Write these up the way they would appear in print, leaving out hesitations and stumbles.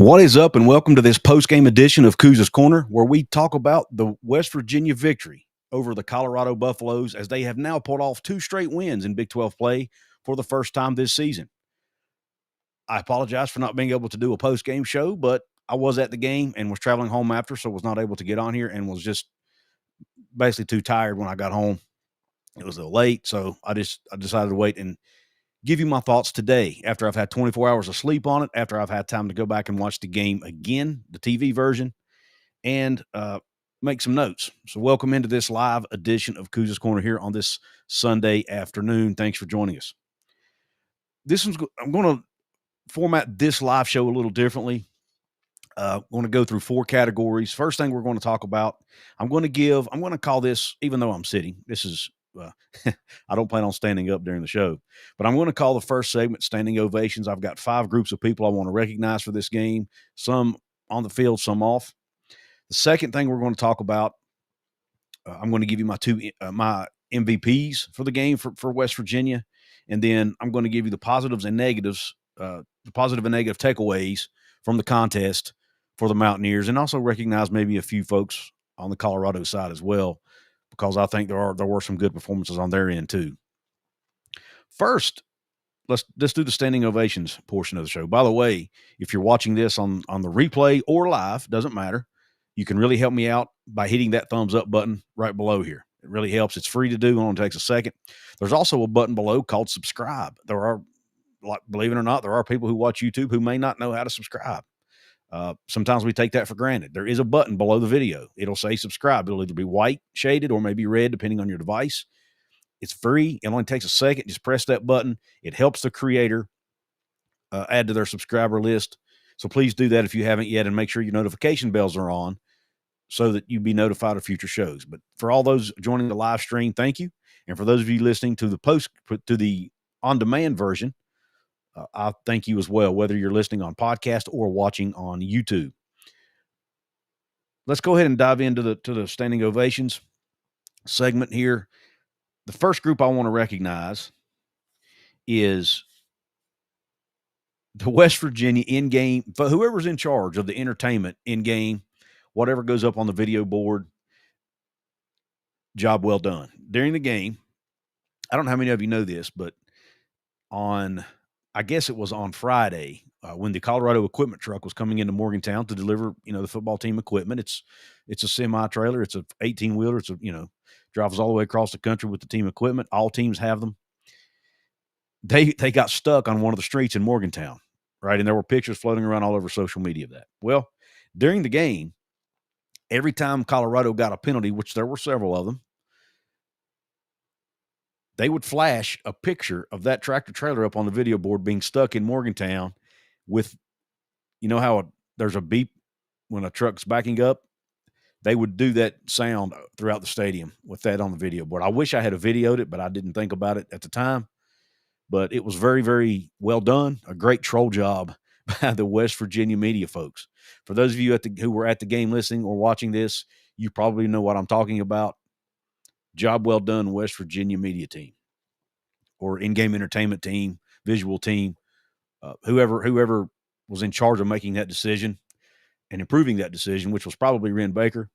What is up, and welcome to this post-game edition of Couz's Corner, where we talk about the West Virginia victory over the Colorado Buffaloes, as they have now pulled off 2 straight wins in Big 12 play for the first time this season. I apologize for not being able to do a post-game show, but I was at the game and was traveling home after, so was not able to get on here and was just basically too tired when I got home. It was a little late, so I decided to wait and give you my thoughts today after I've had 24 hours of sleep on it, after I've had time to go back and watch the game again, the TV version, and make some notes. So welcome into this live edition of Couz's Corner here on this Sunday afternoon. Thanks for joining us. I'm going to format this live show a little differently. I'm going to go through 4 categories. First thing we're going to talk about, I'm going to call this, even though I'm sitting, this is I don't plan on standing up during the show, but I'm going to call the first segment Standing Ovations. I've got 5 groups of people I want to recognize for this game, some on the field, some off. The second thing we're going to talk about, I'm going to give you my MVPs for the game for West Virginia, and then I'm going to give you the positives and negatives, the positive and negative takeaways from the contest for the Mountaineers, and also recognize maybe a few folks on the Colorado side as well, because I think there were some good performances on their end too. First, let's do the standing ovations portion of the show. By the way, if you're watching this on the replay or live, doesn't matter, you can really help me out by hitting that thumbs up button right below here. It really helps. It's free to do. It only takes a second. There's also a button below called subscribe. Believe it or not, there are people who watch YouTube who may not know how to subscribe. Sometimes we take that for granted. There is a button below the video. It'll say subscribe. It'll either be white shaded or maybe red, depending on your device. It's free. It only takes a second. Just press that button. It helps the creator add to their subscriber list. So please do that if you haven't yet, and make sure your notification bells are on so that you be notified of future shows. But for all those joining the live stream, thank you. And for those of you listening to the on-demand version, I thank you as well, whether you're listening on podcast or watching on YouTube. Let's go ahead and dive into the standing ovations segment here. The first group I want to recognize is the West Virginia in-game, whoever's in charge of the entertainment in-game, whatever goes up on the video board, job well done. During the game, I don't know how many of you know this, but I guess it was on Friday when the Colorado equipment truck was coming into Morgantown to deliver, the football team equipment. It's a semi-trailer. It's a 18-wheeler. It's drives all the way across the country with the team equipment. All teams have them. They got stuck on one of the streets in Morgantown, right? And there were pictures floating around all over social media of that. Well, during the game, every time Colorado got a penalty, which there were several of them, they would flash a picture of that tractor trailer up on the video board being stuck in Morgantown with, how there's a beep when a truck's backing up. They would do that sound throughout the stadium with that on the video board. I wish I had videoed it, but I didn't think about it at the time. But it was very, very well done. A great troll job by the West Virginia media folks. For those of you who were at the game listening or watching this, you probably know what I'm talking about. Job well done, West Virginia media team or in-game entertainment team, visual team, whoever was in charge of making that decision and improving that decision, which was probably Ren Baker.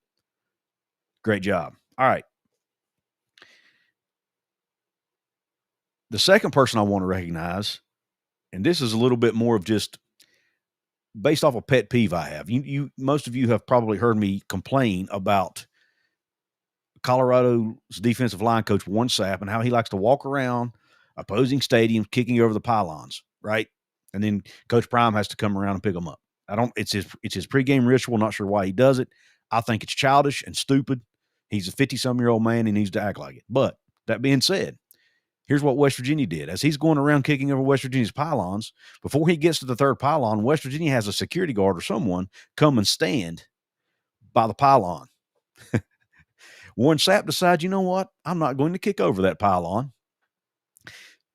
Great job. All right. The second person I want to recognize, and this is a little bit more of just based off a pet peeve I have. Most of you have probably heard me complain about Colorado's defensive line coach Warren Sapp and how he likes to walk around opposing stadiums, kicking over the pylons, right? And then Coach Prime has to come around and pick them up. It's his pregame ritual. Not sure why he does it. I think it's childish and stupid. He's a 50-some-year-old man. He needs to act like it. But that being said, here's what West Virginia did. As he's going around kicking over West Virginia's pylons, before he gets to the third pylon, West Virginia has a security guard or someone come and stand by the pylon. Warren Sapp decides, you know what? I'm not going to kick over that pylon.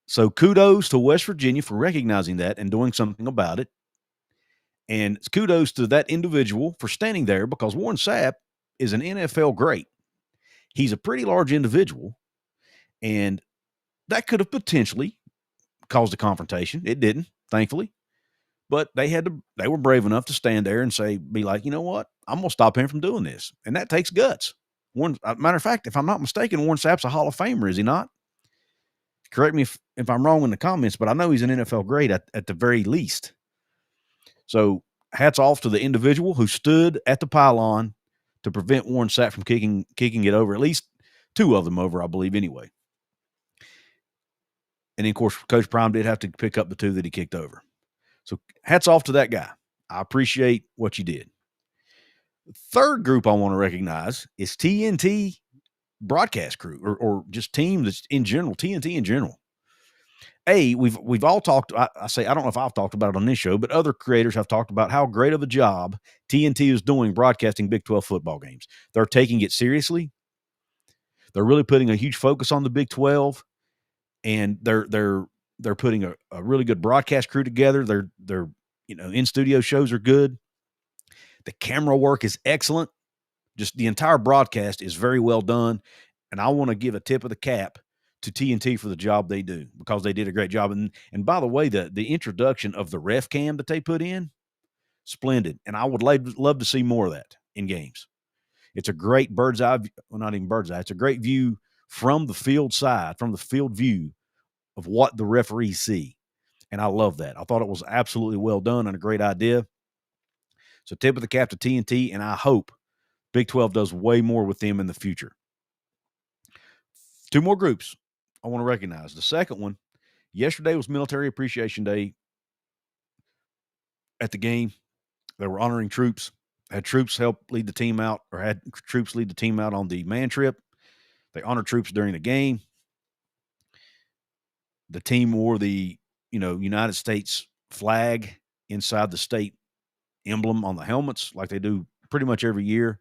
So kudos to West Virginia for recognizing that and doing something about it. And kudos to that individual for standing there, because Warren Sapp is an NFL great. He's a pretty large individual, and that could have potentially caused a confrontation. It didn't, thankfully. But they were brave enough to stand there and be like, you know what? I'm going to stop him from doing this. And that takes guts. Matter of fact, if I'm not mistaken, Warren Sapp's a Hall of Famer, is he not? Correct me if I'm wrong in the comments, but I know he's an NFL great at the very least. So hats off to the individual who stood at the pylon to prevent Warren Sapp from kicking it over, at least two of them over, I believe, anyway. And then, of course, Coach Prime did have to pick up the two that he kicked over. So hats off to that guy. I appreciate what you did. The third group I want to recognize is TNT broadcast crew or just team that's in general, TNT in general. We've all talked, I don't know if I've talked about it on this show, but other creators have talked about how great of a job TNT is doing broadcasting Big 12 football games. They're taking it seriously. They're really putting a huge focus on the Big 12, and they're putting a really good broadcast crew together. They're in-studio shows are good. The camera work is excellent. Just the entire broadcast is very well done, and I want to give a tip of the cap to TNT for the job they do because they did a great job. And by the way, the introduction of the ref cam that they put in, splendid. And I would love to see more of that in games. It's a great bird's eye, well, not even bird's eye. It's a great view from the field side, from the field view of what the referees see. And I love that. I thought it was absolutely well done and a great idea. So tip of the cap to TNT, and I hope Big 12 does way more with them in the future. Two more groups I want to recognize. The second one, yesterday was Military Appreciation Day at the game. They were honoring troops, had troops help lead the team out, or had troops lead the team out on the man trip. They honored troops during the game. The team wore the, United States flag inside the state emblem on the helmets like they do pretty much every year.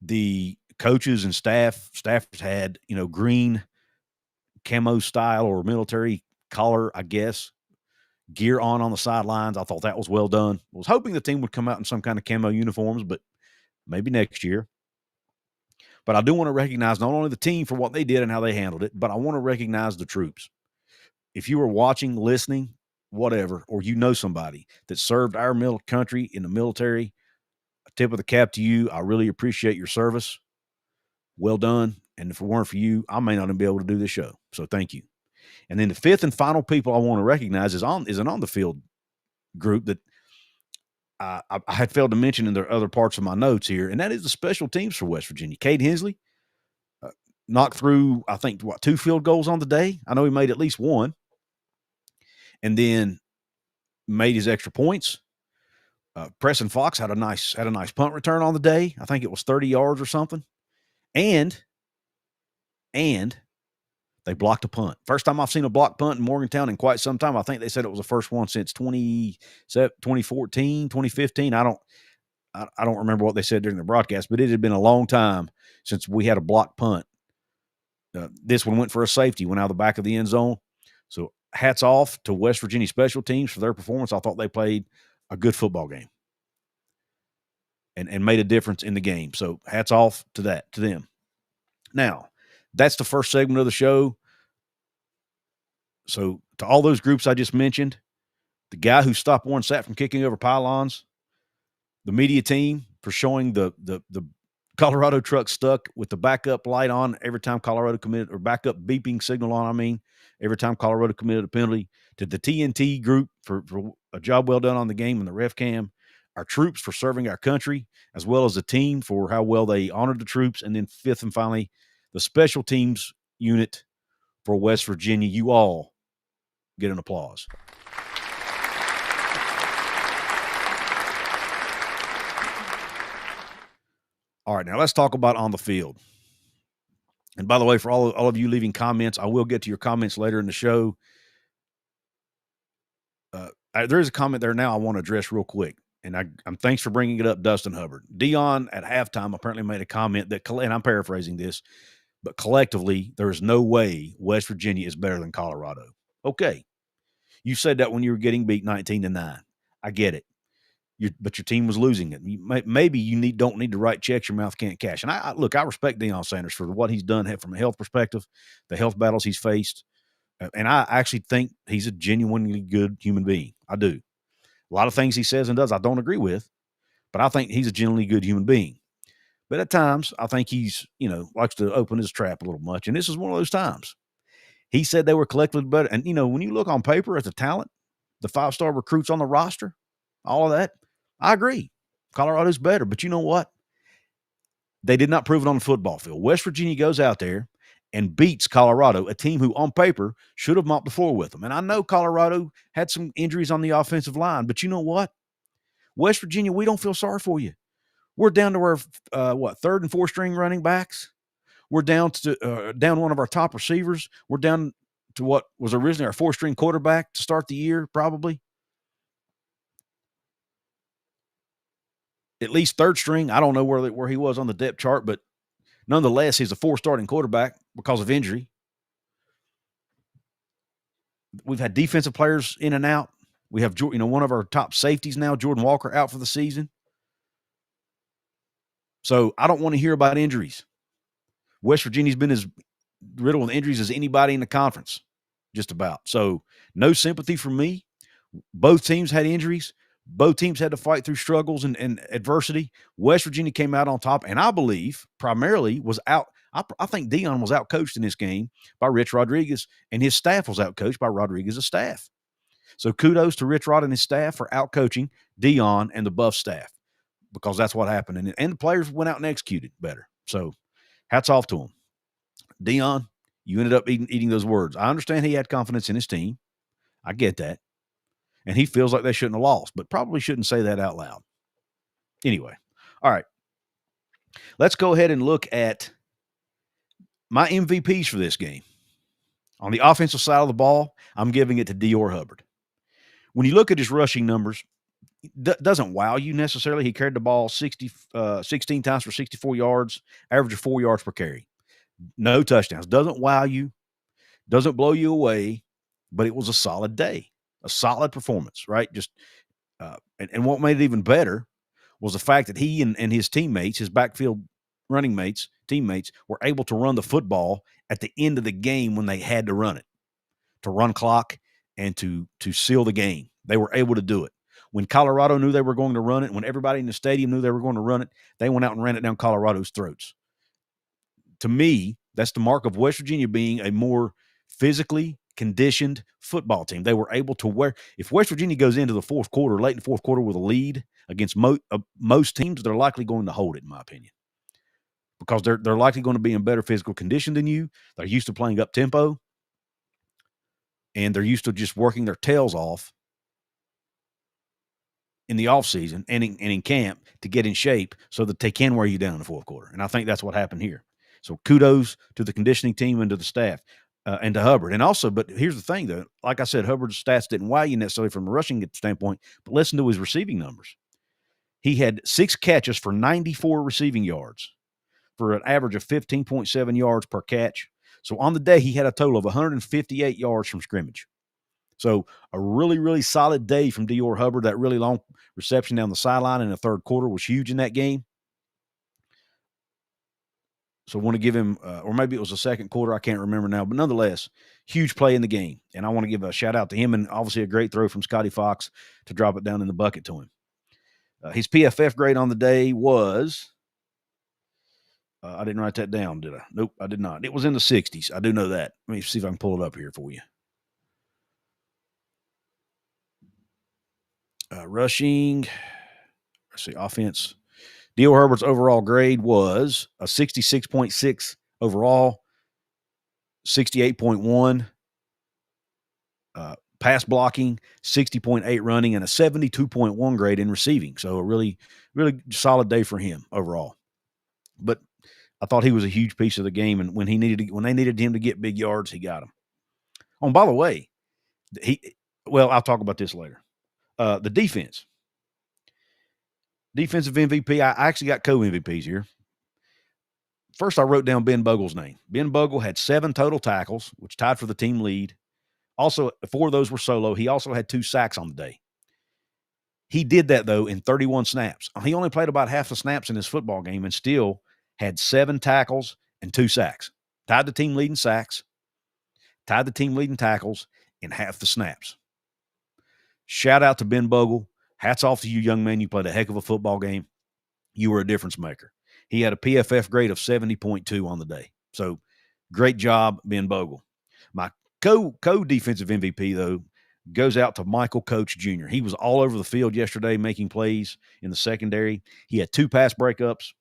The coaches and staffers had, green camo style or military collar, I guess, gear on the sidelines. I thought that was well done. I was hoping the team would come out in some kind of camo uniforms, but maybe next year. But I do want to recognize not only the team for what they did and how they handled it, but I want to recognize the troops. If you were watching, listening, whatever, or somebody that served our country in the military, a tip of the cap to you. I really appreciate your service. Well done. And if it weren't for you, I may not even be able to do this show. So thank you. And then the fifth and final people I want to recognize is an on-the-field group that I had failed to mention in the other parts of my notes here, and that is the special teams for West Virginia. Cade Hensley knocked through, I think, 2 field goals on the day. I know he made at least one. And then made his extra points. Preston Fox had a nice punt return on the day. I think it was 30 yards or something. And they blocked a punt. First time I've seen a blocked punt in Morgantown in quite some time. I think they said it was the first one since 2014, 2015. I don't remember what they said during the broadcast, but it had been a long time since we had a blocked punt. This one went for a safety, went out of the back of the end zone. So hats off to West Virginia special teams for their performance. I thought they played a good football game and made a difference in the game. So hats off to them. Now, that's the first segment of the show. So to all those groups I just mentioned, the guy who stopped Warren Sapp from kicking over pylons, the media team for showing the Colorado truck stuck with the backup light on every time Colorado committed, or backup beeping signal on, every time Colorado committed a penalty, to the TNT group for a job well done on the game and the ref cam, our troops for serving our country, as well as the team for how well they honored the troops, and then fifth and finally, the special teams unit for West Virginia. You all get an applause. All right, now let's talk about on the field. And by the way, for all of you leaving comments, I will get to your comments later in the show. There is a comment there now I want to address real quick. And I'm thanks for bringing it up, Dustin Hubbard. Dion at halftime apparently made a comment that, and I'm paraphrasing this, but collectively, there is no way West Virginia is better than Colorado. Okay. You said that when you were getting beat 19-9. I get it. But your team was losing it. Maybe you don't need to write checks your mouth can't cash. And I respect Deion Sanders for what he's done from a health perspective, the health battles he's faced. And I actually think he's a genuinely good human being. I do. A lot of things he says and does I don't agree with, but I think he's a genuinely good human being. But at times, I think he's, likes to open his trap a little much. And this is one of those times. He said they were collectively better. And, when you look on paper at the talent, the 5-star recruits on the roster, all of that, I agree. Colorado's better. But you know what? They did not prove it on the football field. West Virginia goes out there and beats Colorado, a team who on paper should have mopped the floor with them. And I know Colorado had some injuries on the offensive line, but you know what? West Virginia, we don't feel sorry for you. We're down to our third and fourth string running backs. We're down to down one of our top receivers. We're down to what was originally our fourth string quarterback to start the year, probably. At least third string. I don't know where he was on the depth chart, but nonetheless, he's a 4 starting quarterback because of injury. We've had defensive players in and out. We have, one of our top safeties now, Jordan Walker, out for the season. So I don't want to hear about injuries. West Virginia's been as riddled with injuries as anybody in the conference, just about. So no sympathy from me. Both teams had injuries. Both teams had to fight through struggles and adversity. West Virginia came out on top, and I believe primarily was out. I think Dion was outcoached in this game by Rich Rodriguez, and his staff was outcoached by Rodriguez's staff. So kudos to Rich Rod and his staff for outcoaching Dion and the Buff staff, because that's what happened. And the players went out and executed better. So hats off to them. Dion, you ended up eating those words. I understand he had confidence in his team. I get that. And he feels like they shouldn't have lost, but probably shouldn't say that out loud. Anyway, all right. Let's go ahead and look at my MVPs for this game. On the offensive side of the ball, I'm giving it to Dior Hubbard. When you look at his rushing numbers, doesn't wow you necessarily. He carried the ball 16 times for 64 yards, average of 4 yards per carry. No touchdowns. Doesn't wow you, doesn't blow you away, but it was a solid day, a solid performance, right? Just and what made it even better was the fact that he and his teammates, his backfield teammates, were able to run the football at the end of the game when they had to run it, to run clock and to seal the game. They were able to do it. When Colorado knew they were going to run it, when everybody in the stadium knew they were going to run it, they went out and ran it down Colorado's throats. To me, that's the mark of West Virginia being a more physically conditioned football team. They were able to if West Virginia goes into the fourth quarter, late in the fourth quarter with a lead against most teams, they're likely going to hold it, in my opinion, because they're likely going to be in better physical condition than you. They're used to playing up tempo, and they're used to just working their tails off in the offseason and in camp to get in shape so that they can wear you down in the fourth quarter. And I think that's what happened here. So kudos to the conditioning team and to the staff and to Hubbard. And also, but here's the thing, though. Like I said, Hubbard's stats didn't wow you necessarily from a rushing standpoint, but listen to his receiving numbers. He had 6 catches for 94 receiving yards for an average of 15.7 yards per catch. So on the day, he had a total of 158 yards from scrimmage. So a really, really solid day from Dior Hubbard. That really long reception down the sideline in the third quarter was huge in that game. So I want to give him, or maybe it was the second quarter, I can't remember now, but nonetheless, huge play in the game. And I want to give a shout out to him, and obviously a great throw from Scotty Fox to drop it down in the bucket to him. His PFF grade on the day was, I didn't write that down, did I? Nope, I did not. It was in the 60s. I do know that. Let me see if I can pull it up here for you. Rushing, let's see, offense. Dior Herbert's overall grade was a 66.6 overall, 68.1 pass blocking, 60.8 running, and a 72.1 grade in receiving. So a really, really solid day for him overall. But I thought he was a huge piece of the game, and when they needed him to get big yards, he got them. Oh, and by the way, I'll talk about this later. The defense. Defensive MVP, I actually got co-MVPs here. First, I wrote down Ben Bugle's name. Ben Bugle had 7 total tackles, which tied for the team lead. Also, 4 of those were solo. He also had 2 sacks on the day. He did that, though, in 31 snaps. He only played about half the snaps in this football game and still had 7 tackles and 2 sacks. Tied the team lead in sacks, tied the team lead in tackles, and half the snaps. Shout out to Ben Bugle. hats off to you, young man. You played a heck of a football game. You were a difference maker. He had a PFF grade of 70.2 on the day. So great job, Ben Bogle. My co-defensive MVP, though, goes out to Michael Coach Jr. He was all over the field yesterday making plays in the secondary. He had 2 pass breakups.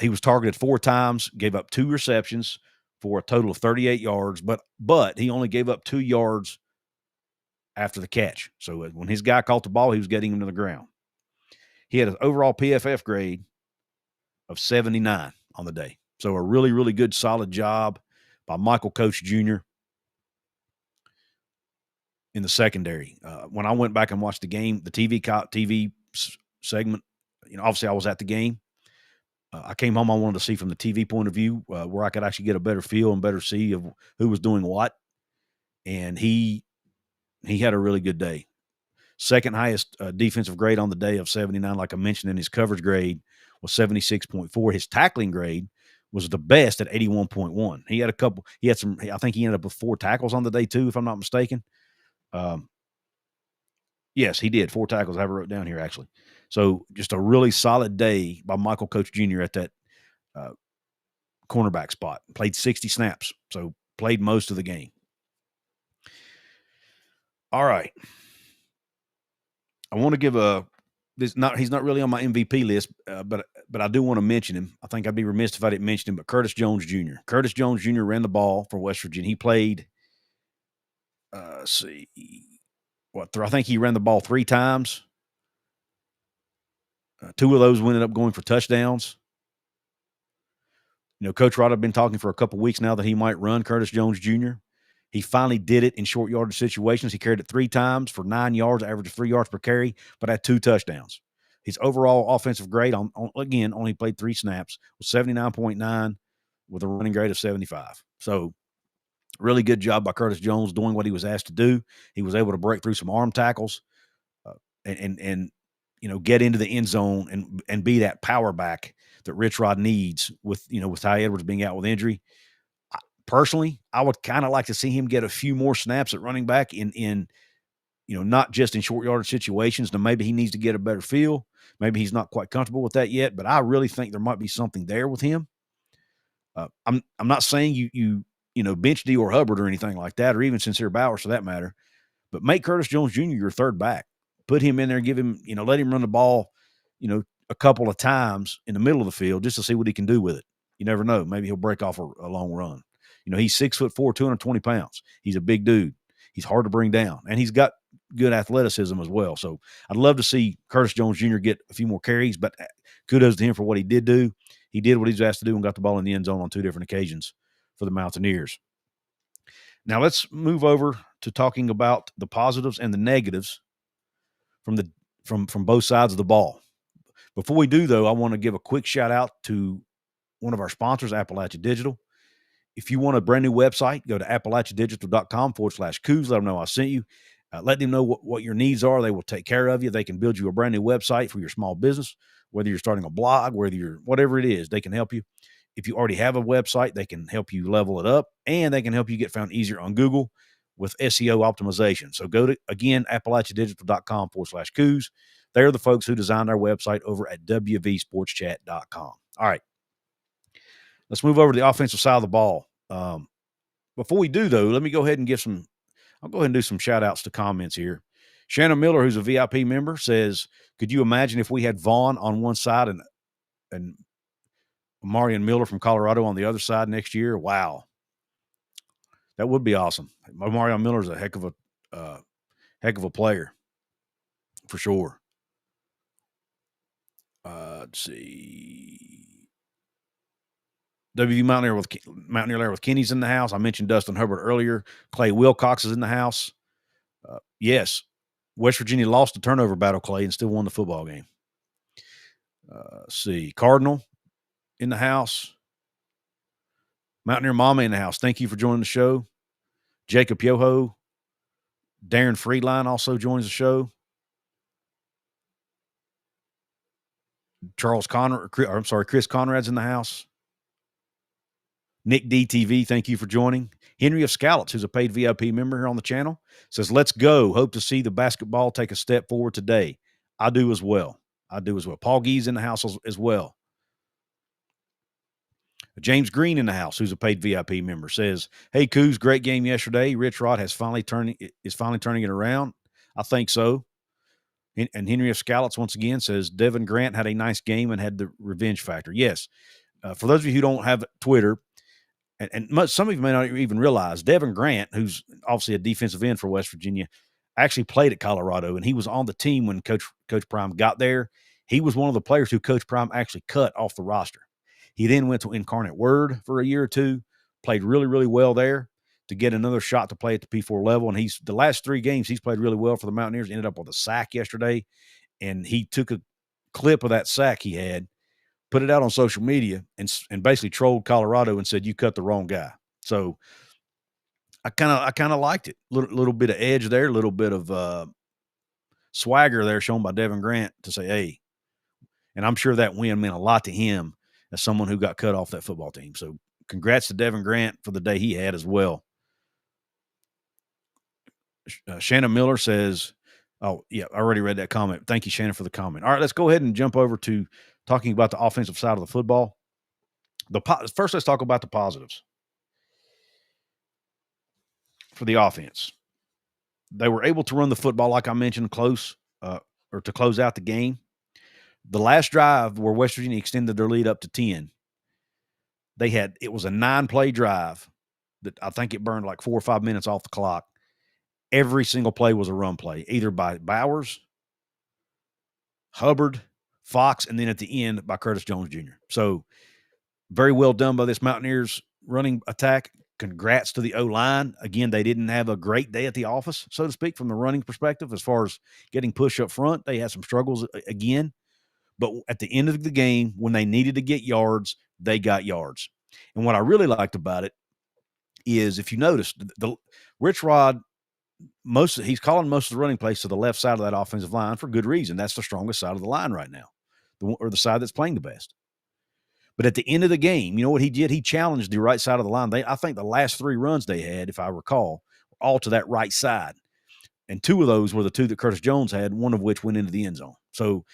He was targeted 4 times, gave up 2 receptions for a total of 38 yards, but he only gave up 2 yards after the catch. So when his guy caught the ball, he was getting him to the ground. He had an overall PFF grade of 79 on the day. So a really, really good, solid job by Michael Coach Jr. in the secondary. When I went back and watched the game, the TV segment, obviously I was at the game. I came home, I wanted to see from the TV point of view where I could actually get a better feel and better see of who was doing what. And he had a really good day. Second highest defensive grade on the day of 79, like I mentioned, in his coverage grade was 76.4. His tackling grade was the best at 81.1. I think he ended up with 4 tackles on the day too, if I'm not mistaken. Yes, he did. 4 tackles. I have it wrote down here, actually. So just a really solid day by Michael Coach Jr. at that cornerback spot. Played 60 snaps, so played most of the game. All right. I want to give he's not really on my MVP list, but I do want to mention him. I think I'd be remiss if I didn't mention him, but Curtis Jones Jr. Curtis Jones Jr. ran the ball for West Virginia. He played, I think he ran the ball 3 times. 2 of those ended up going for touchdowns. Coach Rod had been talking for a couple weeks now that he might run Curtis Jones Jr. He finally did it in short yardage situations. He carried it 3 times for 9 yards, average of 3 yards per carry, but had 2 touchdowns. His overall offensive grade, again, only played 3 snaps, was 79.9 with a running grade of 75. So really good job by Curtis Jones doing what he was asked to do. He was able to break through some arm tackles and get into the end zone and be that power back that Rich Rod needs with Ty Edwards being out with injury. Personally, I would kind of like to see him get a few more snaps at running back in not just in short yardage situations. Now, maybe he needs to get a better feel. Maybe he's not quite comfortable with that yet, but I really think there might be something there with him. I'm not saying you bench Dior Hubbard or anything like that, or even Sincere Bowers for that matter, but make Curtis Jones Jr. your third back. Put him in there, give him, let him run the ball, a couple of times in the middle of the field just to see what he can do with it. You never know. Maybe he'll break off a long run. He's 6'4", 220 pounds. He's a big dude. He's hard to bring down, and he's got good athleticism as well. So I'd love to see Curtis Jones Jr. get a few more carries, but kudos to him for what he did do. He did what he was asked to do and got the ball in the end zone on 2 different occasions for the Mountaineers. Now let's move over to talking about the positives and the negatives from both sides of the ball. Before we do, though, I want to give a quick shout out to one of our sponsors, Appalachia Digital. If you want a brand new website, go to appalachiadigital.com/Couz. Let them know I sent you. Let them know what your needs are. They will take care of you. They can build you a brand new website for your small business, whether you're starting a blog, whatever it is, they can help you. If you already have a website, they can help you level it up, and they can help you get found easier on Google with SEO optimization. So go to, again, appalachiadigital.com/Couz. They're the folks who designed our website over at wvsportschat.com. All right. Let's move over to the offensive side of the ball. Before we do, though, let me go ahead and I'll go ahead and do some shout-outs to comments here. Shannon Miller, who's a VIP member, says, could you imagine if we had Vaughn on one side and Marion Miller from Colorado on the other side next year? Wow. That would be awesome. Marion Miller's a heck of a player, for sure. Let's see. WVU Mountaineer with Kenny's in the house. I mentioned Dustin Hubbard earlier. Clay Wilcox is in the house. Yes, West Virginia lost the turnover battle, Clay, and still won the football game. Let's see. Cardinal in the house. Mountaineer Mama in the house. Thank you for joining the show. Jacob Yoho. Darren Friedline also joins the show. Chris Conrad's in the house. Nick DTV, thank you for joining. Henry of Scallops, who's a paid VIP member here on the channel, says, let's go. Hope to see the basketball take a step forward today. I do as well. Paul Gee's in the house as well. James Green in the house, who's a paid VIP member, says, hey, Couz, great game yesterday. Rich Rod is finally turning it around. I think so. And Henry of Scallops, once again, says, Devin Grant had a nice game and had the revenge factor. Yes. For those of you who don't have Twitter, and some of you may not even realize, Devin Grant, who's obviously a defensive end for West Virginia, actually played at Colorado, and he was on the team when Coach Prime got there. He was one of the players who Coach Prime actually cut off the roster. He then went to Incarnate Word for a year or two, played really, really well there to get another shot to play at the P4 level. And the last 3 games, he's played really well for the Mountaineers, ended up with a sack yesterday. And he took a clip of that sack he had, put it out on social media, and basically trolled Colorado and said, you cut the wrong guy. So I kind of liked it. Little bit of edge there, a little bit of swagger there shown by Devin Grant to say, hey, and I'm sure that win meant a lot to him as someone who got cut off that football team. So congrats to Devin Grant for the day he had as well. Shannon Miller says, oh, yeah, I already read that comment. Thank you, Shannon, for the comment. All right, let's go ahead and jump over to talking about the offensive side of the football. First, let's talk about the positives for the offense. They were able to run the football, like I mentioned, to close out the game. The last drive where West Virginia extended their lead up to 10, it was a 9-play drive that I think it burned like 4 or 5 minutes off the clock. Every single play was a run play, either by Bowers, Hubbard, Fox, and then at the end by Curtis Jones Jr. So very well done by this Mountaineers running attack. Congrats to the O-line. Again, they didn't have a great day at the office, so to speak, from the running perspective. As far as getting push up front, they had some struggles again. But at the end of the game, when they needed to get yards, they got yards. And what I really liked about it is, if you noticed, the Rich Rod, he's calling most of the running plays to the left side of that offensive line for good reason. That's the strongest side of the line right now, or the side that's playing the best. But at the end of the game, you know what he did? He challenged the right side of the line. I think the last 3 runs they had, if I recall, were all to that right side. And 2 of those were the 2 that Curtis Jones had, one of which went into the end zone. So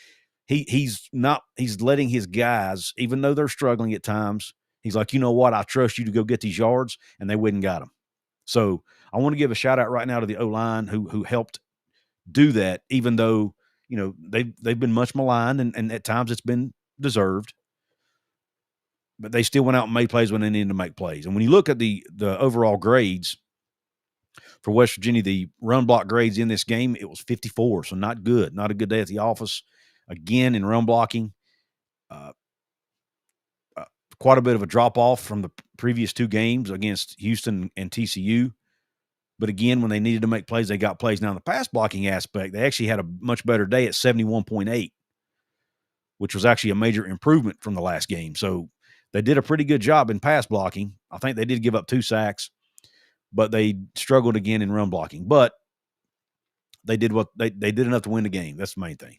he's letting his guys, even though they're struggling at times, he's like, you know what? I trust you to go get these yards, and they went and got them. So I want to give a shout out right now to the O-line who helped do that, even though, you know, they've been much maligned and at times it's been deserved. But they still went out and made plays when they needed to make plays. And when you look at the overall grades for West Virginia, the run block grades in this game, it was 54. So not good. Not a good day at the office. Again, in run blocking, quite a bit of a drop-off from the previous 2 games against Houston and TCU. But again, when they needed to make plays, they got plays. Now, in the pass blocking aspect, they actually had a much better day at 71.8, which was actually a major improvement from the last game. So they did a pretty good job in pass blocking. I think they did give up 2 sacks, but they struggled again in run blocking. But they did they did enough to win the game. That's the main thing.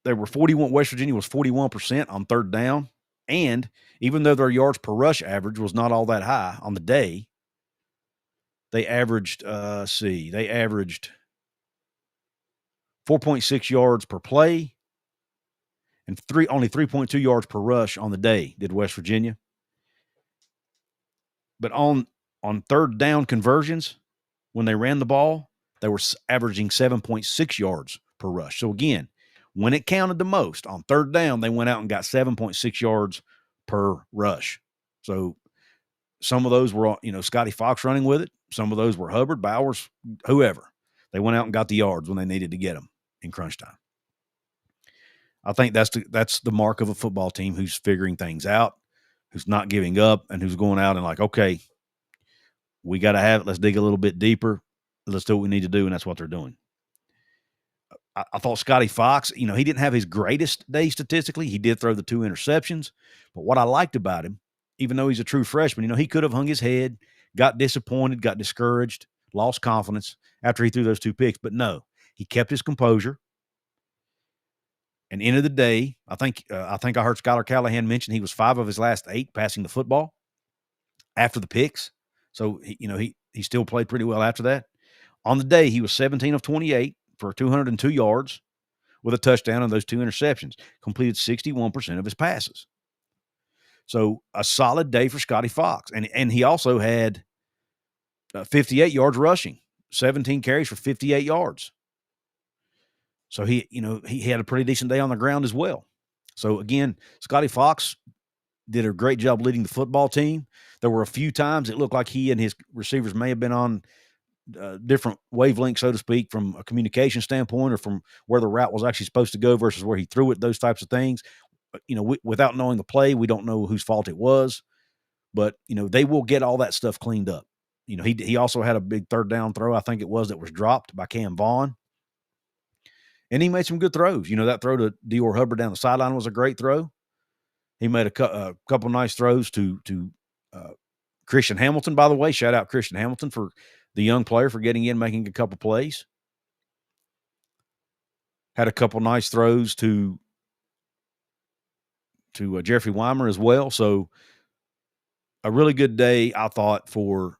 West Virginia was 41% on 3rd down. And even though their yards per rush average was not all that high on the day, they averaged 4.6 yards per play and only 3.2 yards per rush on the day did West Virginia. But on 3rd down conversions, when they ran the ball, they were averaging 7.6 yards per rush. So again, when it counted the most, on 3rd down, they went out and got 7.6 yards per rush. So some of those were, you know, Scotty Fox running with it. Some of those were Hubbard, Bowers, whoever. They went out and got the yards when they needed to get them in crunch time. I think that's the mark of a football team who's figuring things out, who's not giving up, and who's going out and like, okay, we got to have it. Let's dig a little bit deeper. Let's do what we need to do, and that's what they're doing. I thought Scotty Fox, you know, he didn't have his greatest day statistically. He did throw the 2 interceptions. But what I liked about him, even though he's a true freshman, you know, he could have hung his head, got disappointed, got discouraged, lost confidence after he threw those 2 picks. But no, he kept his composure. And end of the day, I think I heard Skylar Callahan mention he was 5 of his last 8 passing the football after the picks. So he still played pretty well after that. On the day, he was 17 of 28 for 202 yards with a touchdown and those 2 interceptions. Completed 61% of his passes. So a solid day for Scotty Fox, and he also had 58 yards rushing, 17 carries for 58 yards. So he had a pretty decent day on the ground as well. So again, Scotty Fox did a great job leading the football team. There were a few times it looked like he and his receivers may have been on different wavelengths, so to speak, from a communication standpoint or from where the route was actually supposed to go versus where he threw it, those types of things. But, without knowing the play, we don't know whose fault it was. But, they will get all that stuff cleaned up. He also had a big third down throw, I think it was, that was dropped by Cam Vaughn. And he made some good throws. That throw to Dior Hubbard down the sideline was a great throw. He made a couple nice throws to Christian Hamilton, by the way. Shout out Christian Hamilton, for the young player, for getting in, making a couple plays. Had a couple nice throws to Jeffrey Weimer as well. So a really good day, I thought, for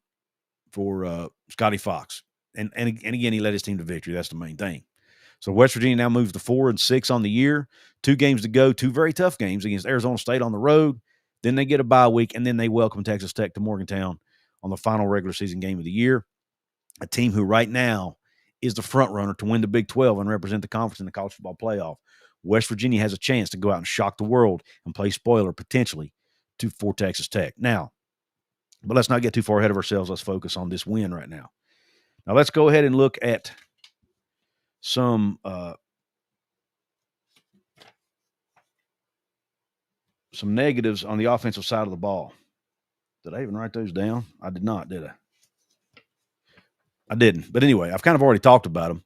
Scotty Fox. And again, he led his team to victory. That's the main thing. So West Virginia now moves to 4-6 on the year. 2 games to go. 2 very tough games against Arizona State on the road. Then they get a bye week, and then they welcome Texas Tech to Morgantown on the final regular season game of the year. A team who right now is the front runner to win the Big 12 and represent the conference in the college football playoff. West Virginia has a chance to go out and shock the world and play spoiler potentially for Texas Tech. Now, but let's not get too far ahead of ourselves. Let's focus on this win right now. Now let's go ahead and look at some negatives on the offensive side of the ball. Did I even write those down? I did not, did I? I didn't. But anyway, I've kind of already talked about them.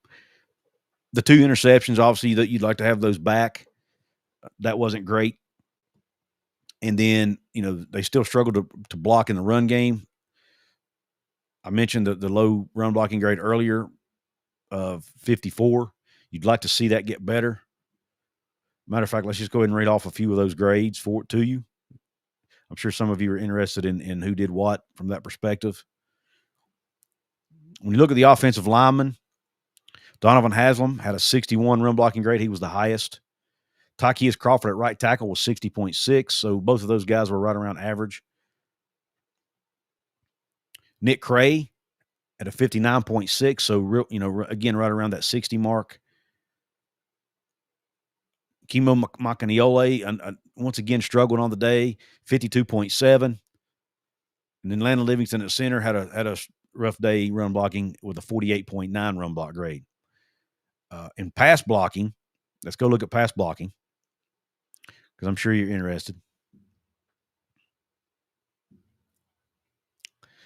The 2 interceptions, obviously, that you'd like to have those back. That wasn't great. And then, they still struggled to block in the run game. I mentioned the low run blocking grade earlier of 54. You'd like to see that get better. Matter of fact, let's just go ahead and read off a few of those grades to you. I'm sure some of you are interested in who did what from that perspective. When you look at the offensive lineman, Donovan Haslam had a 61 run blocking grade. He was the highest. Tykeus Crawford at right tackle was 60.6. So both of those guys were right around average. Nick Cray at a 59.6. So, again, right around that 60 mark. Kimo Makaniole, once again, struggled on the day, 52.7. And then Landon Livingston at center had a rough day run blocking with a 48.9 run block grade. In pass blocking, let's go look at pass blocking because I'm sure you're interested.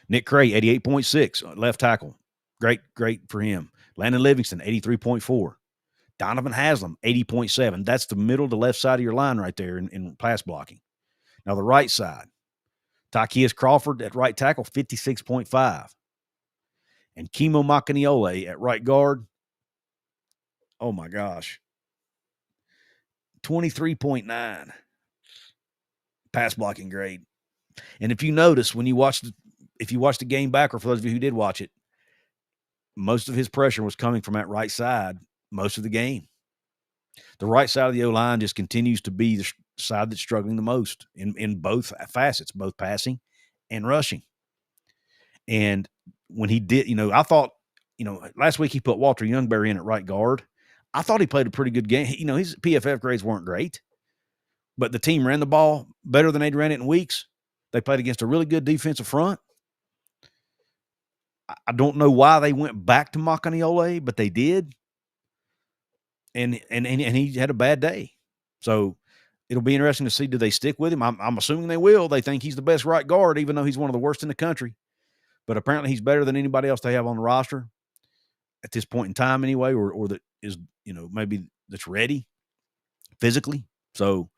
Nick Cray, 88.6, left tackle. Great for him. Landon Livingston, 83.4. Donovan Haslam, 80.7. That's the middle to left side of your line right there in pass blocking. Now the right side, Tykeus Crawford at right tackle, 56.5. And Kimo Makaniole at right guard, oh my gosh, 23.9 pass blocking grade. And if you notice, if you watch the game back, or for those of you who did watch it, most of his pressure was coming from that right side most of the game. The right side of the O-line just continues to be the side that's struggling the most in both facets, both passing and rushing. And when he did, I thought, last week he put Walter Youngberry in at right guard. I thought he played a pretty good game. His PFF grades weren't great, but the team ran the ball better than they'd ran it in weeks. They played against a really good defensive front. I don't know why they went back to Makaniole, but they did. And he had a bad day. So it'll be interesting to see, do they stick with him? I'm assuming they will. They think he's the best right guard, even though he's one of the worst in the country. But apparently he's better than anybody else they have on the roster at this point in time anyway, or that is, maybe that's ready physically. So,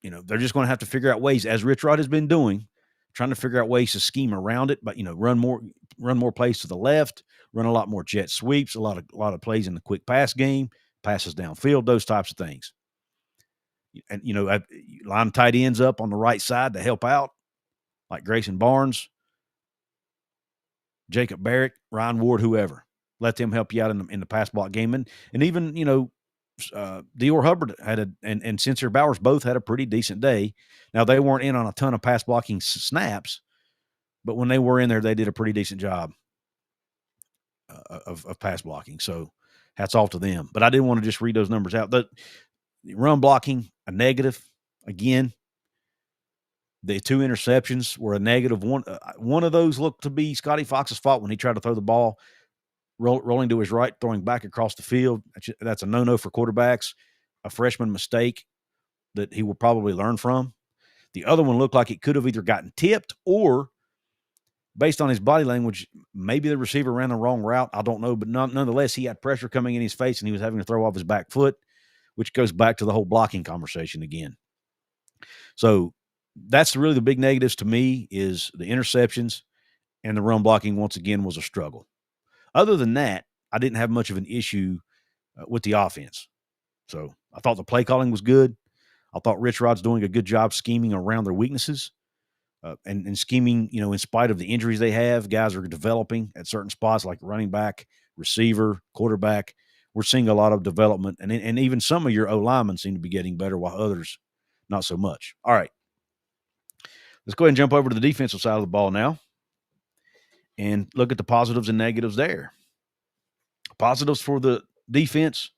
they're just going to have to figure out ways, as Rich Rod has been doing, trying to figure out ways to scheme around it, but, run more plays to the left, run a lot more jet sweeps, a lot of plays in the quick pass game, passes downfield, those types of things. And, line tight ends up on the right side to help out, like Grayson Barnes, Jacob Barrett, Ryan Ward, whoever. Let them help you out in the pass block game. And even, Dior Hubbard and Sincere Bowers both had a pretty decent day. Now, they weren't in on a ton of pass blocking snaps, but when they were in there, they did a pretty decent job of pass blocking. So hats off to them. But I didn't want to just read those numbers out. The run blocking, a negative. Again, the 2 interceptions were a negative. One of those looked to be Scotty Fox's fault when he tried to throw the ball rolling to his right, throwing back across the field. That's a no-no for quarterbacks, a freshman mistake that he will probably learn from. The other one looked like it could have either gotten tipped or, based on his body language, maybe the receiver ran the wrong route. I don't know, but nonetheless, he had pressure coming in his face, and he was having to throw off his back foot, which goes back to the whole blocking conversation again. So that's really the big negatives to me, is the interceptions, and the run blocking, once again, was a struggle. Other than that, I didn't have much of an issue with the offense. So I thought the play calling was good. I thought Rich Rod's doing a good job scheming around their weaknesses and scheming, in spite of the injuries they have. Guys are developing at certain spots like running back, receiver, quarterback. We're seeing a lot of development. And even some of your O-linemen seem to be getting better, while others not so much. All right. Let's go ahead and jump over to the defensive side of the ball now and look at the positives and negatives there. Positives for the defense: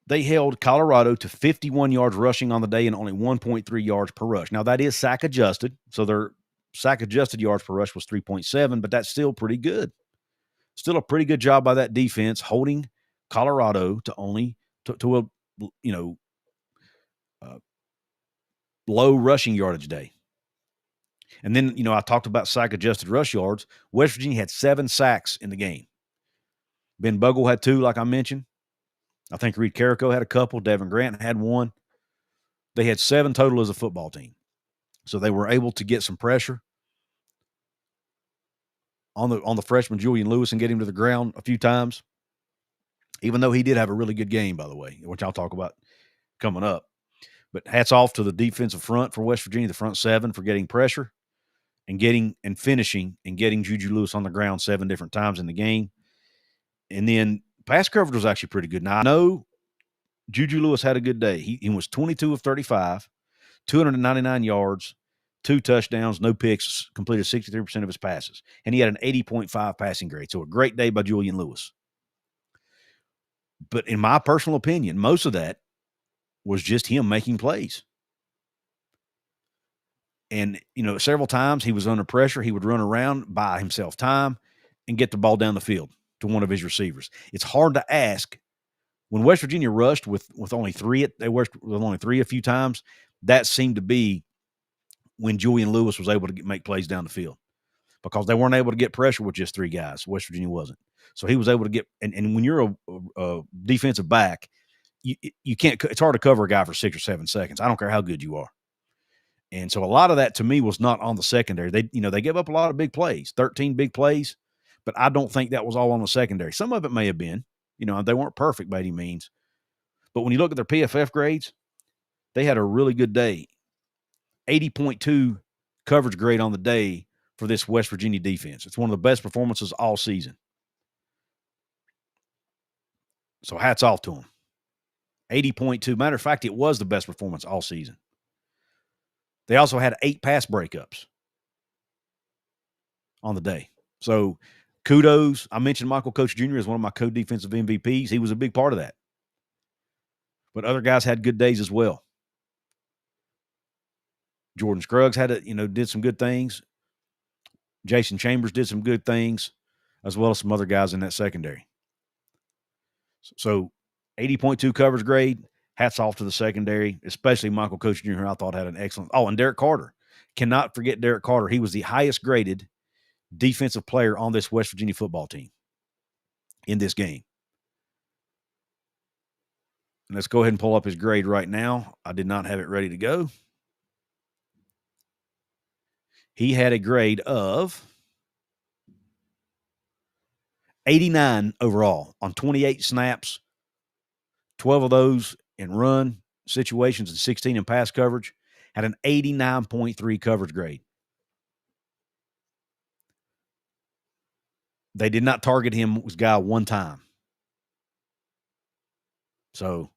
they held Colorado to 51 yards rushing on the day and only 1.3 yards per rush. Now, that is sack adjusted, so their sack adjusted yards per rush was 3.7, but that's still pretty good. Still a pretty good job by that defense holding Colorado to only to a low rushing yardage day. And then, I talked about sack-adjusted rush yards. West Virginia had 7 sacks in the game. Ben Bugle had 2, like I mentioned. I think Reed Carrico had a couple. Devin Grant had 1. They had 7 total as a football team. So they were able to get some pressure on the freshman Julian Lewis and get him to the ground a few times, even though he did have a really good game, by the way, which I'll talk about coming up. But hats off to the defensive front for West Virginia, the front 7, for getting pressure and finishing and getting Juju Lewis on the ground 7 different times in the game. And then pass coverage was actually pretty good. Now, I know Juju Lewis had a good day. He was 22 of 35, 299 yards, 2 touchdowns, no picks, completed 63% of his passes. And he had an 80.5 passing grade. So a great day by Julian Lewis. But in my personal opinion, most of that was just him making plays. And, several times he was under pressure. He would run around, buy himself time, and get the ball down the field to one of his receivers. It's hard to ask. When West Virginia rushed with only 3, they rushed with only 3 a few times. That seemed to be when Julian Lewis was able to make plays down the field, because they weren't able to get pressure with just 3 guys. West Virginia wasn't. So he was able to get – and when you're a defensive back, you can't – it's hard to cover a guy for 6 or 7 seconds. I don't care how good you are. And so a lot of that to me was not on the secondary. They gave up a lot of big plays, 13 big plays, but I don't think that was all on the secondary. Some of it may have been. They weren't perfect by any means. But when you look at their PFF grades, they had a really good day. 80.2 coverage grade on the day for this West Virginia defense. It's one of the best performances all season. So hats off to them. 80.2. Matter of fact, it was the best performance all season. They also had 8 pass breakups on the day. So kudos. I mentioned Michael Coach Jr. as one of my co-defensive MVPs. He was a big part of that. But other guys had good days as well. Jordan Scruggs did some good things. Jason Chambers did some good things, as well as some other guys in that secondary. So 80.2 coverage grade. Hats off to the secondary, especially Michael Coach Jr., who I thought had an excellent – and Derek Carter. Cannot forget Derek Carter. He was the highest graded defensive player on this West Virginia football team in this game. And let's go ahead and pull up his grade right now. I did not have it ready to go. He had a grade of 89 overall on 28 snaps, 12 of those in run situations and 16 in pass coverage, had an 89.3 coverage grade. They did not target him as guy one time. So,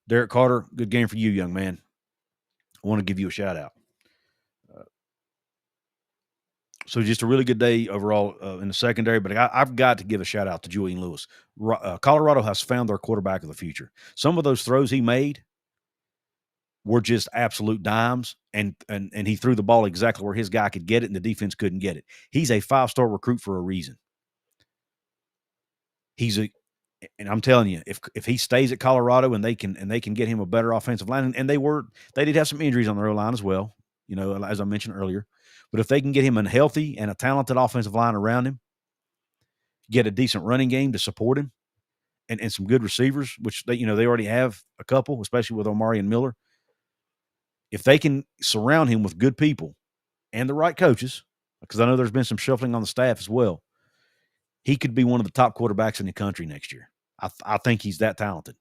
Derek Carter, good game for you, young man. I want to give you a shout out. So just a really good day overall in the secondary, but I've got to give a shout out to Julian Lewis. Colorado has found their quarterback of the future. Some of those throws he made were just absolute dimes, and he threw the ball exactly where his guy could get it, and the defense couldn't get it. He's a 5-star recruit for a reason. And I'm telling you, if he stays at Colorado and they can get him a better offensive line, and they did have some injuries on their line as well, as I mentioned earlier. But if they can get him a healthy and a talented offensive line around him, get a decent running game to support him, and some good receivers, which they already have a couple, especially with Omari and Miller. If they can surround him with good people and the right coaches, because I know there's been some shuffling on the staff as well, he could be one of the top quarterbacks in the country next year. I think he's that talented.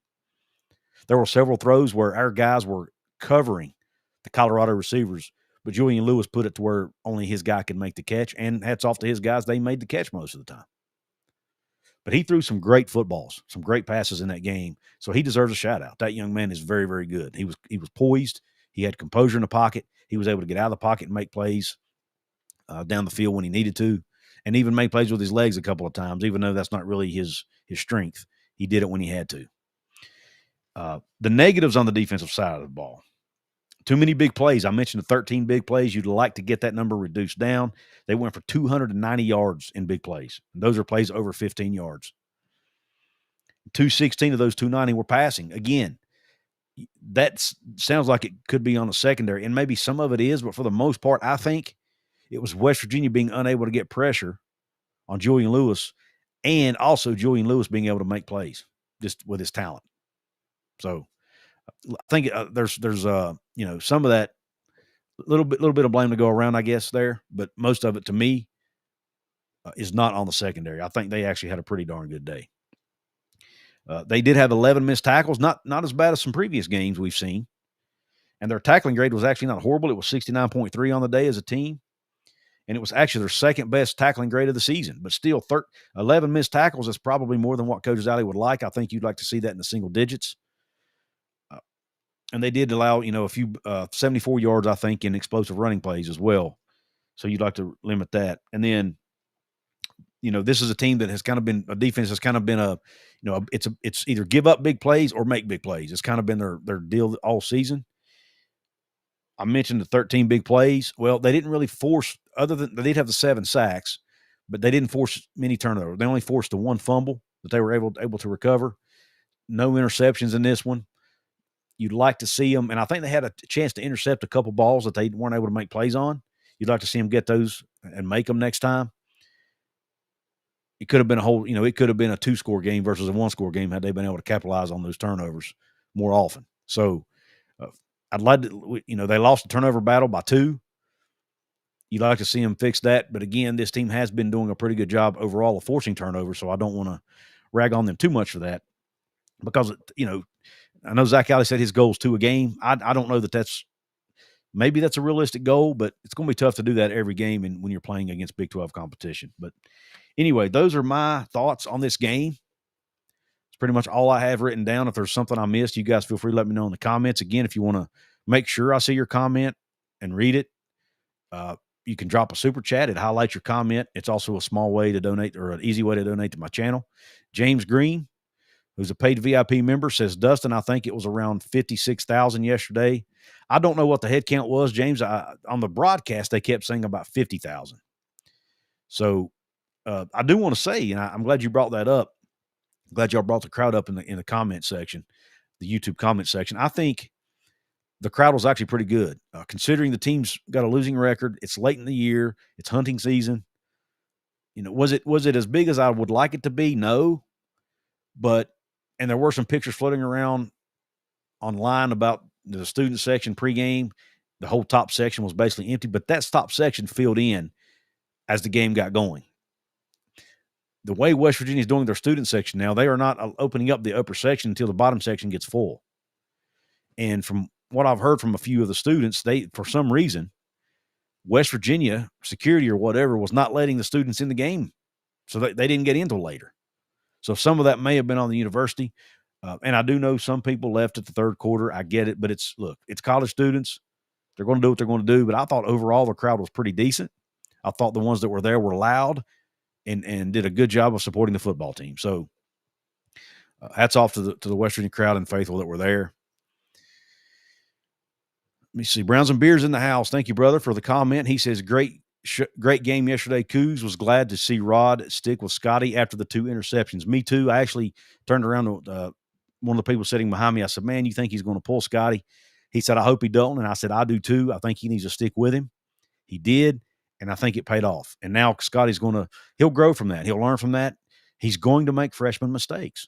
There were several throws where our guys were covering the Colorado receivers, but Julian Lewis put it to where only his guy could make the catch, and hats off to his guys. They made the catch most of the time. But he threw some great footballs, some great passes in that game, so he deserves a shout-out. That young man is very, very good. He was poised. He had composure in the pocket. He was able to get out of the pocket and make plays down the field when he needed to, and even make plays with his legs a couple of times, even though that's not really his strength. He did it when he had to. The negatives on the defensive side of the ball. Too many big plays. I mentioned the 13 big plays. You'd like to get that number reduced down. They went for 290 yards in big plays. Those are plays over 15 yards. 216 of those 290 were passing. Again, that sounds like it could be on the secondary, and maybe some of it is, but for the most part, I think it was West Virginia being unable to get pressure on Julian Lewis, and also Julian Lewis being able to make plays just with his talent. So I think there's some of that little bit of blame to go around, I guess, there, but most of it to me is not on the secondary. I think they actually had a pretty darn good day. They did have 11 missed tackles, not as bad as some previous games we've seen, and their tackling grade was actually not horrible. It was 69.3 on the day as a team, and it was actually their second best tackling grade of the season. But still, 11 missed tackles is probably more than what Coach Zally would like. I think you'd like to see that in the single digits. And they did allow, a few 74 yards, I think, in explosive running plays as well. So you'd like to limit that. And then, this is a team that has kind of been a defense has kind of been it's either give up big plays or make big plays. It's kind of been their deal all season. I mentioned the 13 big plays. Well, they didn't really force, other than they did have the 7 sacks, but they didn't force many turnovers. They only forced the 1 fumble that they were able to recover. No interceptions in this one. You'd like to see them, and I think they had a chance to intercept a couple balls that they weren't able to make plays on. You'd like to see them get those and make them next time. It could have been it could have been a 2-score game versus a 1-score game had they been able to capitalize on those turnovers more often. So I'd like to, they lost the turnover battle by 2. You'd like to see them fix that. But again, this team has been doing a pretty good job overall of forcing turnovers, so I don't want to rag on them too much for that because, I know Zach Alley said his goal is 2 a game. I don't know maybe that's a realistic goal, but it's going to be tough to do that every game and when you're playing against Big 12 competition. But anyway, those are my thoughts on this game. It's pretty much all I have written down. If there's something I missed, you guys feel free to let me know in the comments. Again, if you want to make sure I see your comment and read it, you can drop a super chat. It highlights your comment. It's also a small way to donate, or an easy way to donate to my channel. James Green, who's a paid VIP member, says, Dustin, I think it was around 56,000 yesterday. I don't know what the head count was, James. On the broadcast, they kept saying about 50,000. So I do want to say, and I'm glad you brought that up. I'm glad y'all brought the crowd up in the comment section, the YouTube comment section. I think the crowd was actually pretty good, considering the team's got a losing record. It's late in the year. It's hunting season. Was it as big as I would like it to be? No. And there were some pictures floating around online about the student section pregame. The whole top section was basically empty, but that top section filled in as the game got going. the way West Virginia is doing their student section now, they are not opening up the upper section until the bottom section gets full. And from what I've heard from a few of the students, they, for some reason, West Virginia security or whatever was not letting the students in the game. So they didn't get in until later. So some of that may have been on the university. And I do know some people left at the third quarter. I get it. But it's college students. They're going to do what they're going to do. But I thought overall the crowd was pretty decent. I thought the ones that were there were loud and did a good job of supporting the football team. So hats off to the West Virginia crowd and faithful that were there. Let me see. Browns and Beers in the house. Thank you, brother, for the comment. He says, great game yesterday. Couz was glad to see Rod stick with Scotty after the 2 interceptions. Me too. I actually turned around to one of the people sitting behind me. I said, man, you think he's going to pull Scotty? He said, I hope he don't. And I said, I do too. I think he needs to stick with him. He did, and I think it paid off. And now Scotty's he'll grow from that. He'll learn from that. He's going to make freshman mistakes.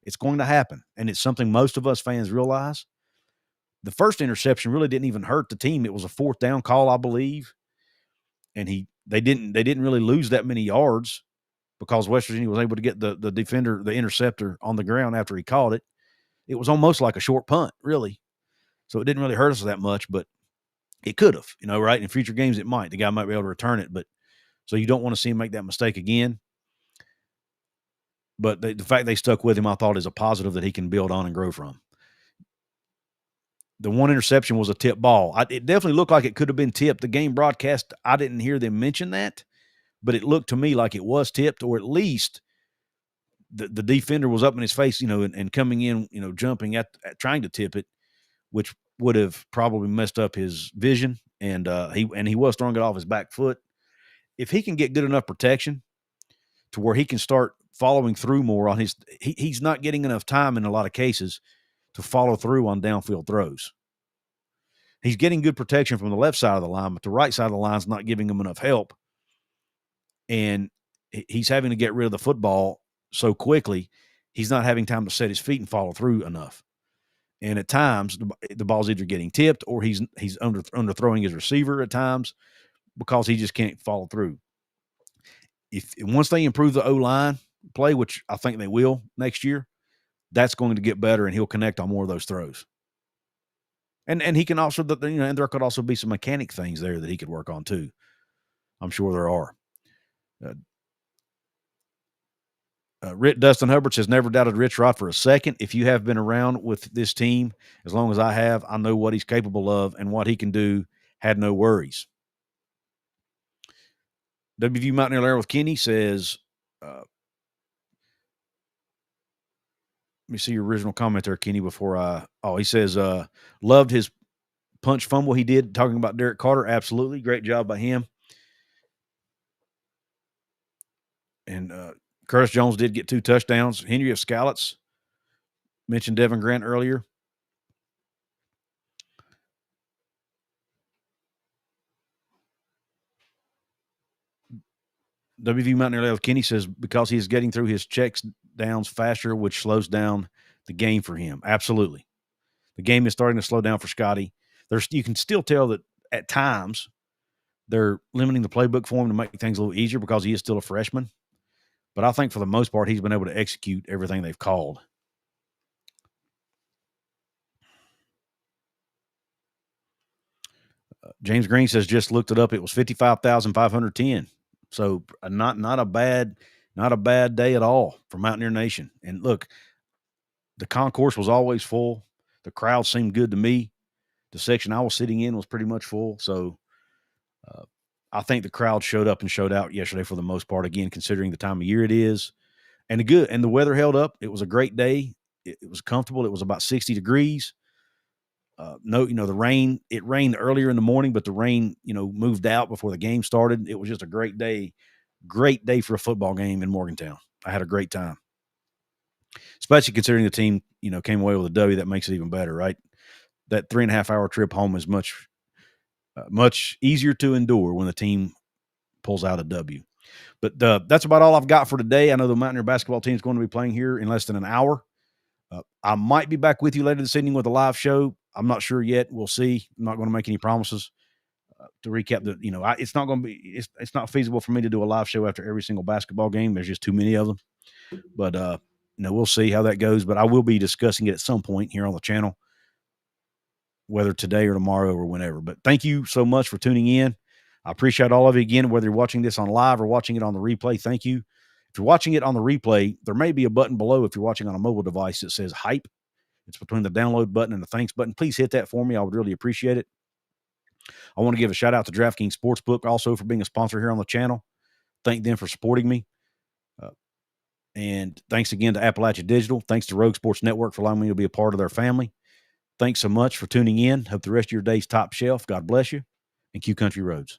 It's going to happen, and it's something most of us fans realize. The first interception really didn't even hurt the team. It was a 4th down call, I believe. And they didn't really lose that many yards because West Virginia was able to get the defender, the interceptor, on the ground after he caught it. It was almost like a short punt, really. So it didn't really hurt us that much, but it could have, right? In future games, it might. The guy might be able to return it, but so you don't want to see him make that mistake again. But the fact they stuck with him, I thought, is a positive that he can build on and grow from. The one interception was a tip ball. It definitely looked like it could have been tipped. The game broadcast, I didn't hear them mention that, but it looked to me like it was tipped, or at least the defender was up in his face, and coming in, jumping at trying to tip it, which would have probably messed up his vision. And he was throwing it off his back foot. If he can get good enough protection to where he can start following through more on he's not getting enough time in a lot of cases to follow through on downfield throws. He's getting good protection from the left side of the line, but the right side of the line is not giving him enough help. And he's having to get rid of the football so quickly, he's not having time to set his feet and follow through enough. And at times, the ball's either getting tipped or he's underthrowing his receiver at times because he just can't follow through. Once they improve the O-line play, which I think they will next year, that's going to get better, and he'll connect on more of those throws. And he can also, and there could also be some mechanic things there that he could work on too. I'm sure there are. Dustin Hubbard says, never doubted Rich Rod for a second. If you have been around with this team as long as I have, I know what he's capable of and what he can do. Had no worries. WVU Mountaineer Larry with Kenny says, let me see your original comment there, Kenny, before he says, loved his punch fumble he did, talking about Derek Carter. Absolutely. Great job by him. And Curtis Jones did get 2 touchdowns. Henry of Scallots mentioned Devin Grant earlier. WVU Mountaineer Love Kenny says because he's getting through his checks downs faster, which slows down the game for him. Absolutely. The game is starting to slow down for Scotty. You can still tell that at times they're limiting the playbook for him to make things a little easier because he is still a freshman. But I think for the most part, he's been able to execute everything they've called. James Green says, just looked it up. It was 55,510. So not a bad day at all for Mountaineer Nation. And look, the concourse was always full. The crowd seemed good to me. The section I was sitting in was pretty much full. So I think the crowd showed up and showed out yesterday for the most part, again, considering the time of year it is. And the weather held up. It was a great day. It was comfortable. It was about 60 degrees. The rain, it rained earlier in the morning, but the rain, moved out before the game started. It was just a great day for a football game in Morgantown. I had a great time, especially considering the team, came away with a W. That makes it even better, right? That 3.5-hour trip home is much easier to endure when the team pulls out a W. But that's about all I've got for today. I know the Mountaineer basketball team is going to be playing here in less than an hour. I might be back with you later this evening with a live show. I'm not sure yet. We'll see. I'm not going to make any promises. to recap, it's not going to be, it's not feasible for me to do a live show after every single basketball game. There's just too many of them. But we'll see how that goes. But I will be discussing it at some point here on the channel, whether today or tomorrow or whenever. But thank you so much for tuning in. I appreciate all of you again, whether you're watching this on live or watching it on the replay. Thank you. If you're watching it on the replay, there may be a button below if you're watching on a mobile device that says hype. It's between the download button and the thanks button. Please hit that for me. I would really appreciate it. I want to give a shout out to DraftKings Sportsbook also for being a sponsor here on the channel. Thank them for supporting me. And thanks again to Appalachia Digital. Thanks to Rogue Sports Network for allowing me to be a part of their family. Thanks so much for tuning in. Hope the rest of your day's top shelf. God bless you, and Q Country Roads.